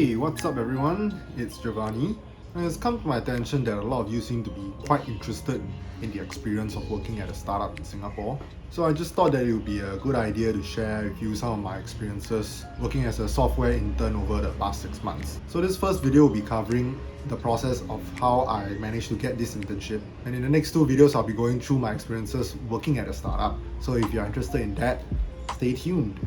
Hey, what's up everyone? It's Giovanni. And it's come to my attention that a lot of you seem to be quite interested in the experience of working at a startup in Singapore. So I just thought that it would be a good idea to share with you some of my experiences working as a software intern over the past 6 months. So this first video will be covering the process of how I managed to get this internship. And in the next two videos, I'll be going through my experiences working at a startup. So if you're interested in that, stay tuned.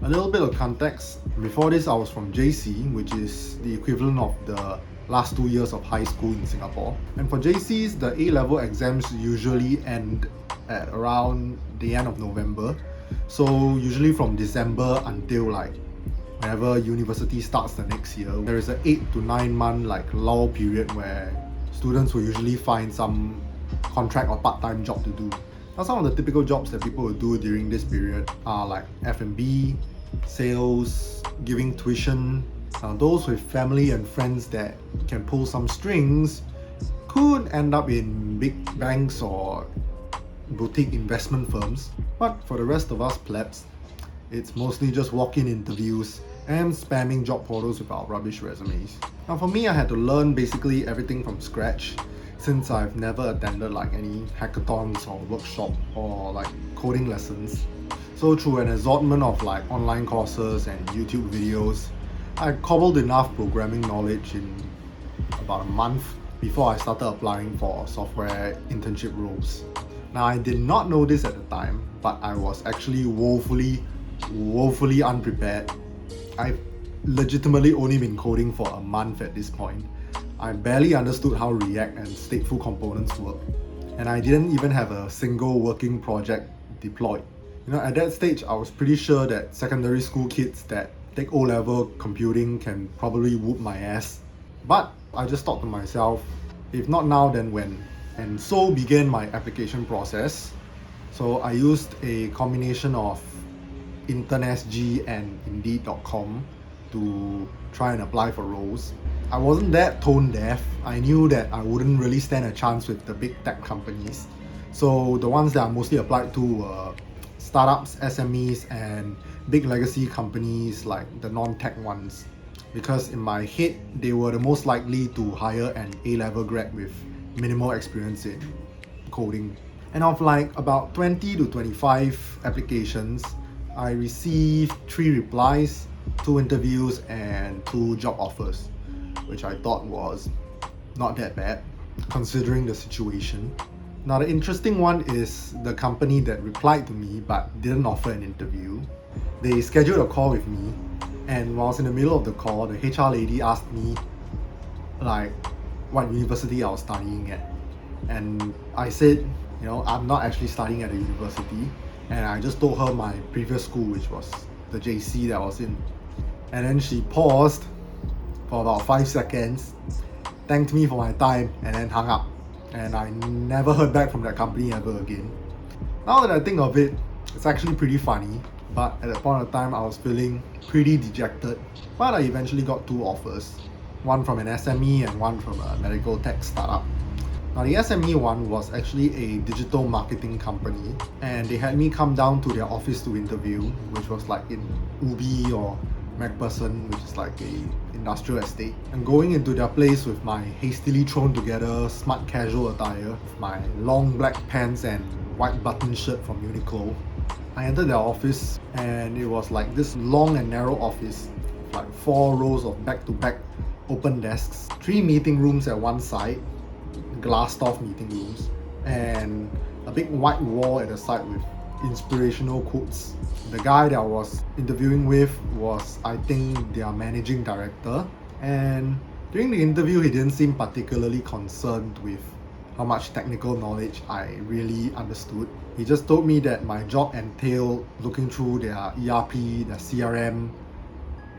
A little bit of context. Before this, I was from JC, which is the equivalent of the last 2 years of high school in Singapore. And for JCs, the A-level exams usually end at around the end of November. So usually from December until whenever university starts the next year, there is an 8 to 9 month lull period where students will usually find some contract or part-time job to do. Now, some of the typical jobs that people will do during this period are like F&B, sales, giving tuition. Those with family and friends that can pull some strings could end up in big banks or boutique investment firms. But for the rest of us plebs, it's mostly just walk-in interviews and spamming job portals with our rubbish resumes. Now for me, I had to learn basically everything from scratch, since I've never attended any hackathons or workshop or coding lessons. So through an assortment of online courses and YouTube videos, I cobbled enough programming knowledge in about a month before I started applying for software internship roles. Now I did not know this at the time, but I was actually woefully unprepared. I've legitimately only been coding for a month at this point. I barely understood how React and stateful components work, and I didn't even have a single working project deployed. At that stage, I was pretty sure that secondary school kids that take O-level computing can probably whoop my ass. But I just thought to myself, if not now, then when? And so began my application process. So I used a combination of InternSG and Indeed.com to try and apply for roles. I wasn't that tone deaf. I knew that I wouldn't really stand a chance with the big tech companies. So the ones that I mostly applied to were startups, SMEs, and big legacy companies like the non-tech ones. Because in my head, they were the most likely to hire an A-level grad with minimal experience in coding. And of about 20 to 25 applications, I received 3 replies, 2 interviews, and 2 job offers, which I thought was not that bad considering the situation. Now the interesting one is the company that replied to me but didn't offer an interview. They scheduled a call with me, and while I was in the middle of the call, the HR lady asked me what university I was studying at. And I said, I'm not actually studying at a university, and I just told her my previous school, which was the JC that I was in. And then she paused for about 5 seconds, thanked me for my time, and then hung up. And I never heard back from that company ever again. Now that I think of it, it's actually pretty funny, but at that point of time I was feeling pretty dejected. But I eventually got 2 offers, one from an SME and one from a medical tech startup. Now the SME one was actually a digital marketing company, and they had me come down to their office to interview, which was in Ubi or MacPherson, which is a industrial estate. And going into their place with my hastily thrown together smart casual attire, with my long black pants and white button shirt from Uniqlo, I entered their office, and it was this long and narrow office, 4 rows of back-to-back open desks, 3 meeting rooms at one side, glassed off meeting rooms, and a big white wall at the side with inspirational quotes. The guy that I was interviewing with was, I think, their managing director, and during the interview he didn't seem particularly concerned with how much technical knowledge I really understood. He just told me that my job entailed looking through their ERP, their CRM,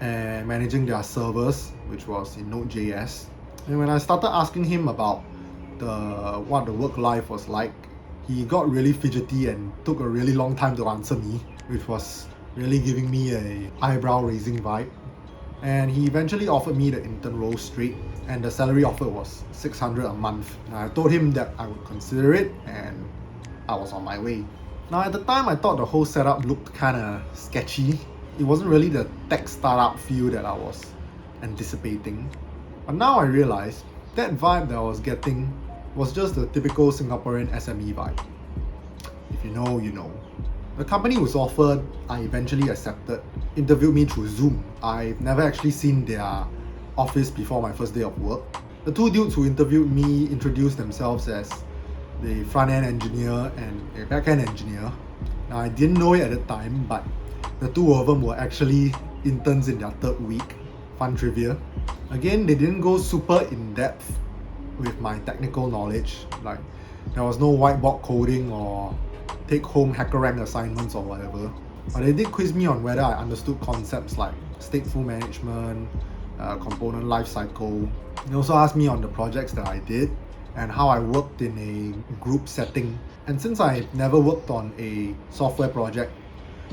and managing their servers, which was in Node.js. And when I started asking him about what the work life was like, he got really fidgety and took a really long time to answer me, which was really giving me a eyebrow raising vibe. And he eventually offered me the intern role straight, and the salary offer was $600 a month. And I told him that I would consider it, and I was on my way. Now at the time I thought the whole setup looked kinda sketchy. It wasn't really the tech startup feel that I was and dissipating. But now I realize that vibe that I was getting was just the typical Singaporean SME vibe. If you know, you know. The company was offered, I eventually accepted, interviewed me through Zoom. I've never actually seen their office before my first day of work. The two dudes who interviewed me introduced themselves as the front-end engineer and a back-end engineer. Now, I didn't know it at the time, but the two of them were actually interns in their third week. Fun trivia. Again, they didn't go super in-depth with my technical knowledge. Like, there was no whiteboard coding or take-home hacker rank assignments or whatever. But they did quiz me on whether I understood concepts like stateful management, component lifecycle. They also asked me on the projects that I did and how I worked in a group setting. And since I never worked on a software project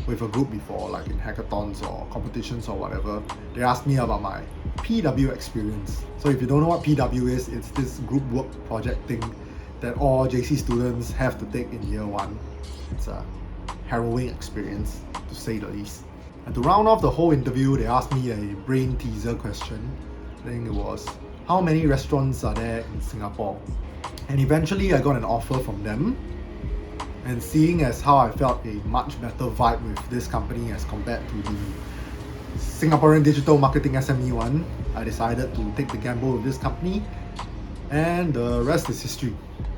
with a group before, like in hackathons or competitions or whatever, they asked me about my PW experience. So if you don't know what PW is, it's this group work project thing that all JC students have to take in year one. It's a harrowing experience, to say the least. And to round off the whole interview, they asked me a brain teaser question. I think it was, how many restaurants are there in Singapore? And eventually I got an offer from them. And seeing as how I felt a much better vibe with this company as compared to the Singaporean digital marketing SME one, I decided to take the gamble with this company, and the rest is history.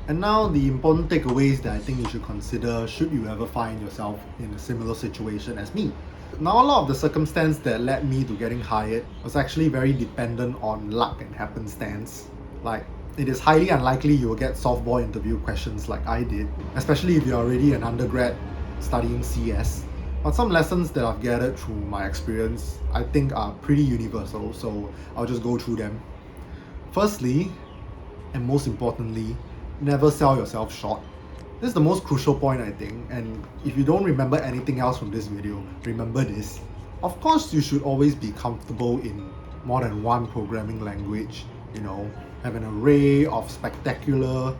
And now the important takeaways that I think you should consider should you ever find yourself in a similar situation as me. Now, a lot of the circumstance that led me to getting hired was actually very dependent on luck and happenstance. Like, it is highly unlikely you will get softball interview questions like I did, especially if you're already an undergrad studying CS. But some lessons that I've gathered through my experience I think are pretty universal, so I'll just go through them. Firstly, and most importantly, never sell yourself short. This is the most crucial point, I think, and if you don't remember anything else from this video, remember this. Of course, you should always be comfortable in more than one programming language, have an array of spectacular,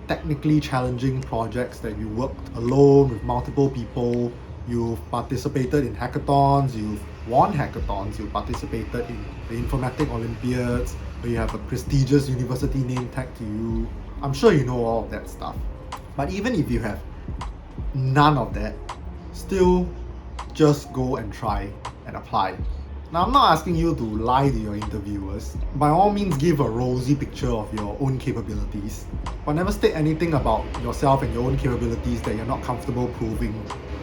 technically challenging projects that you worked alone with multiple people. You've participated in hackathons, you've won hackathons, you've participated in the Informatic Olympiads, where you have a prestigious university name tagged to you. I'm sure you know all of that stuff. But even if you have none of that, still just go and try and apply. Now, I'm not asking you to lie to your interviewers. By all means, give a rosy picture of your own capabilities, but never state anything about yourself and your own capabilities that you're not comfortable proving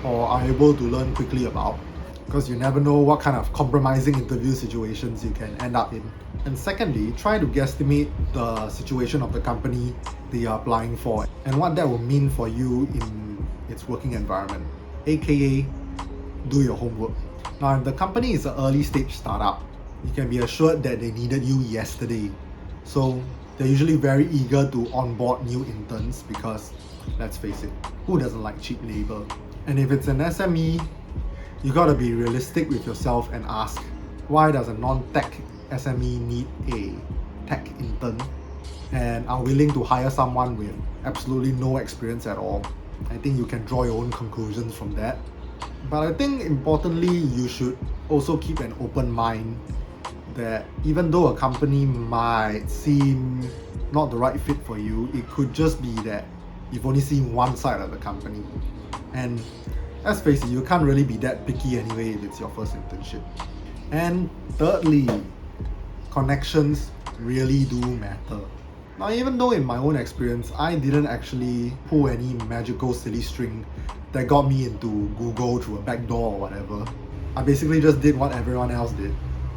or are able to learn quickly about, because you never know what kind of compromising interview situations you can end up in. And secondly, try to guesstimate the situation of the company that you're applying for and what that will mean for you in its working environment, aka do your homework. Now, if the company is an early stage startup, you can be assured that they needed you yesterday. So they're usually very eager to onboard new interns because, let's face it, who doesn't like cheap labor? And if it's an SME, you gotta be realistic with yourself and ask, why does a non-tech SME need a tech intern and are willing to hire someone with absolutely no experience at all? I think you can draw your own conclusions from that. But I think importantly, you should also keep an open mind that even though a company might seem not the right fit for you, it could just be that you've only seen one side of the company. And let's face it, you can't really be that picky anyway if it's your first internship. And thirdly, connections really do matter. Now, even though in my own experience, I didn't actually pull any magical silly string that got me into Google through a back door or whatever, I basically just did what everyone else did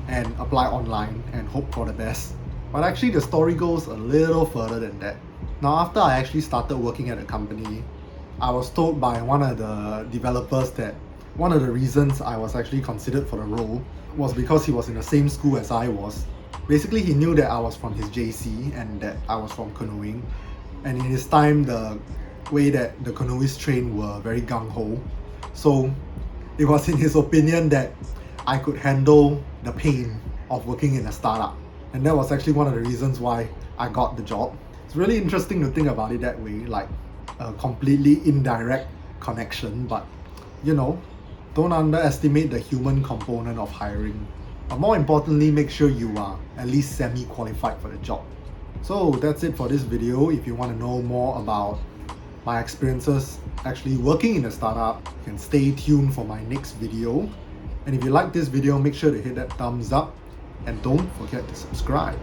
and apply online and hope for the best. But actually, the story goes a little further than that. Now, after I actually started working at a company, I was told by one of the developers that one of the reasons I was actually considered for the role was because he was in the same school as I was. Basically, he knew that I was from his JC and that I was from canoeing. And in his time, the way that the canoeists trained were very gung-ho. So it was in his opinion that I could handle the pain of working in a startup. And that was actually one of the reasons why I got the job. It's really interesting to think about it that way, like a completely indirect connection, but don't underestimate the human component of hiring. But more importantly, make sure you are at least semi-qualified for the job. So that's it for this video. If you want to know more about my experiences actually working in a startup, you can stay tuned for my next video. And if you like this video, make sure to hit that thumbs up and don't forget to subscribe.